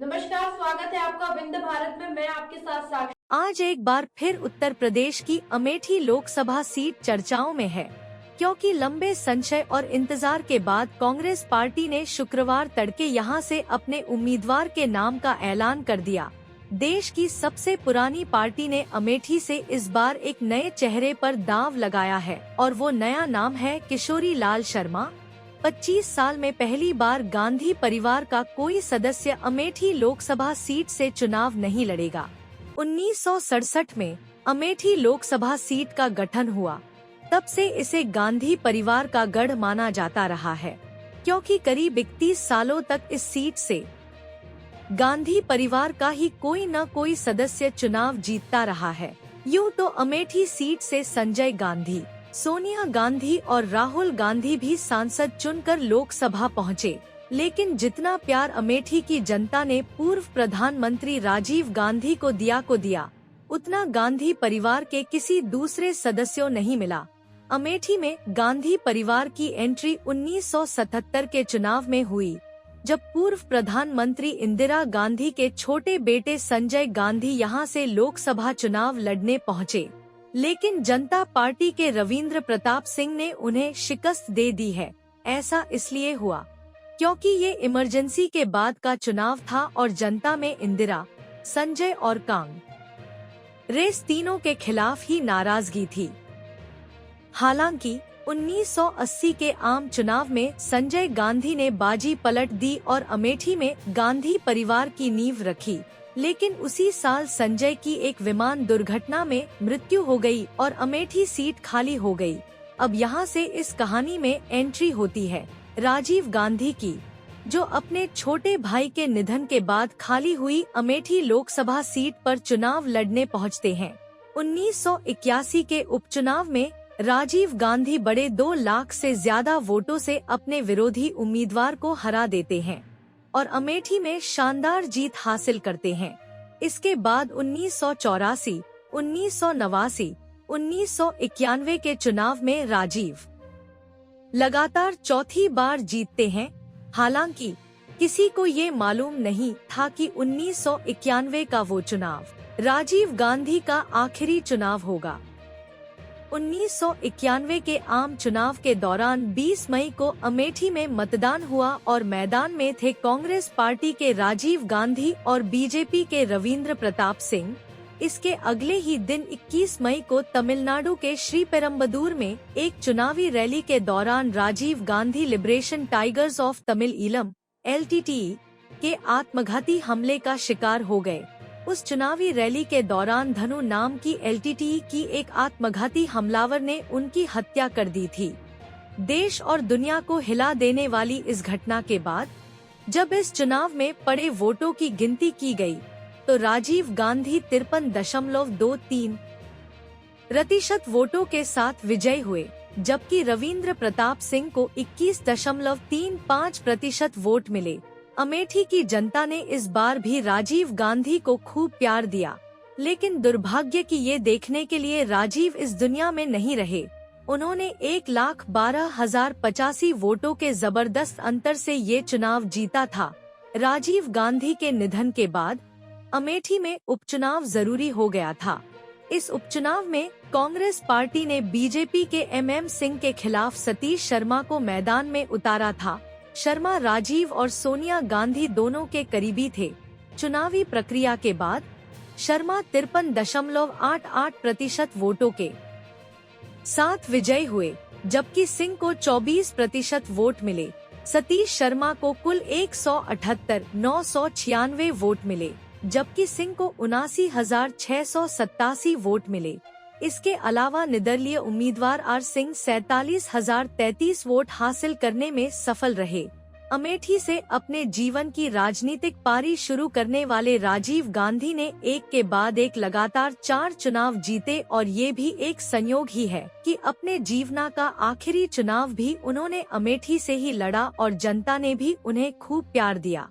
नमस्कार, स्वागत है आपका विंध्य भारत में। मैं आपके साथ साक्षी। आज एक बार फिर उत्तर प्रदेश की अमेठी लोकसभा सीट चर्चाओं में है, क्योंकि लंबे संशय और इंतजार के बाद कांग्रेस पार्टी ने शुक्रवार तड़के यहां से अपने उम्मीदवार के नाम का ऐलान कर दिया। देश की सबसे पुरानी पार्टी ने अमेठी से इस बार एक नए चेहरे पर दांव लगाया है और वो नया नाम है किशोरी लाल शर्मा। 25 साल में पहली बार गांधी परिवार का कोई सदस्य अमेठी लोकसभा सीट से चुनाव नहीं लड़ेगा। 1967 में अमेठी लोकसभा सीट का गठन हुआ, तब से इसे गांधी परिवार का गढ़ माना जाता रहा है, क्योंकि करीब 31 सालों तक इस सीट से गांधी परिवार का ही कोई न कोई सदस्य चुनाव जीतता रहा है। यूँ तो अमेठी सीट से संजय गांधी, सोनिया गांधी और राहुल गांधी भी सांसद चुनकर लोकसभा पहुँचे, लेकिन जितना प्यार अमेठी की जनता ने पूर्व प्रधानमंत्री राजीव गांधी को दिया, उतना गांधी परिवार के किसी दूसरे सदस्यों नहीं मिला। अमेठी में गांधी परिवार की एंट्री 1977 के चुनाव में हुई, जब पूर्व प्रधानमंत्री इंदिरा गांधी के छोटे बेटे संजय गांधी यहां से लोकसभा चुनाव लड़ने पहुंचे, लेकिन जनता पार्टी के रविंद्र प्रताप सिंह ने उन्हें शिकस्त दे दी है। ऐसा इसलिए हुआ क्योंकि ये इमरजेंसी के बाद का चुनाव था और जनता में इंदिरा, संजय और कांग्रेस तीनों के खिलाफ ही नाराजगी थी। हालांकि 1980 के आम चुनाव में संजय गांधी ने बाजी पलट दी और अमेठी में गांधी परिवार की नींव रखी, लेकिन उसी साल संजय की एक विमान दुर्घटना में मृत्यु हो गई और अमेठी सीट खाली हो गई। अब यहाँ से इस कहानी में एंट्री होती है राजीव गांधी की, जो अपने छोटे भाई के निधन के बाद खाली हुई अमेठी लोकसभा सीट पर चुनाव लड़ने पहुँचते हैं। 1981 के उपचुनाव में राजीव गांधी बड़े 2 लाख से ज्यादा वोटों से अपने विरोधी उम्मीदवार को हरा देते हैं और अमेठी में शानदार जीत हासिल करते हैं। इसके बाद 1984, 1989, 1991 के चुनाव में राजीव लगातार चौथी बार जीतते हैं। हालांकि किसी को ये मालूम नहीं था कि 1991 का वो चुनाव राजीव गांधी का आखिरी चुनाव होगा। 1991 के आम चुनाव के दौरान 20 मई को अमेठी में मतदान हुआ और मैदान में थे कांग्रेस पार्टी के राजीव गांधी और बीजेपी के रविंद्र प्रताप सिंह। इसके अगले ही दिन 21 मई को तमिलनाडु के श्रीपेरम्बदूर में एक चुनावी रैली के दौरान Rajiv Gandhi Liberation Tigers of Tamil Eelam (LTTE) के आत्मघाती हमले का शिकार हो गए। उस चुनावी रैली के दौरान धनु नाम की LTTE की एक आत्मघाती हमलावर ने उनकी हत्या कर दी थी। देश और दुनिया को हिला देने वाली इस घटना के बाद जब इस चुनाव में पड़े वोटों की गिनती की गई, तो राजीव गांधी 53.23% वोटों के साथ विजयी हुए, जबकि रविंद्र प्रताप सिंह को 21.35% वोट मिले। अमेठी की जनता ने इस बार भी राजीव गांधी को खूब प्यार दिया, लेकिन दुर्भाग्य की ये देखने के लिए राजीव इस दुनिया में नहीं रहे। उन्होंने 1,12,085 वोटों के जबरदस्त अंतर से ये चुनाव जीता था। राजीव गांधी के निधन के बाद अमेठी में उपचुनाव जरूरी हो गया था। इस उपचुनाव में कांग्रेस पार्टी ने बीजेपी के MM सिंह के खिलाफ सतीश शर्मा को मैदान में उतारा था। शर्मा राजीव और सोनिया गांधी दोनों के करीबी थे। चुनावी प्रक्रिया के बाद शर्मा 53.88% वोटों के साथ विजयी हुए, जबकि सिंह को 24% वोट मिले। सतीश शर्मा को कुल 178,996 वोट मिले, जबकि सिंह को 79,687 वोट मिले। इसके अलावा निर्दलीय उम्मीदवार आर सिंह 47,033 वोट हासिल करने में सफल रहे। अमेठी से अपने जीवन की राजनीतिक पारी शुरू करने वाले राजीव गांधी ने एक के बाद एक लगातार 4 चुनाव जीते और ये भी एक संयोग ही है कि अपने जीवना का आखिरी चुनाव भी उन्होंने अमेठी से ही लड़ा और जनता ने भी उन्हें खूब प्यार दिया।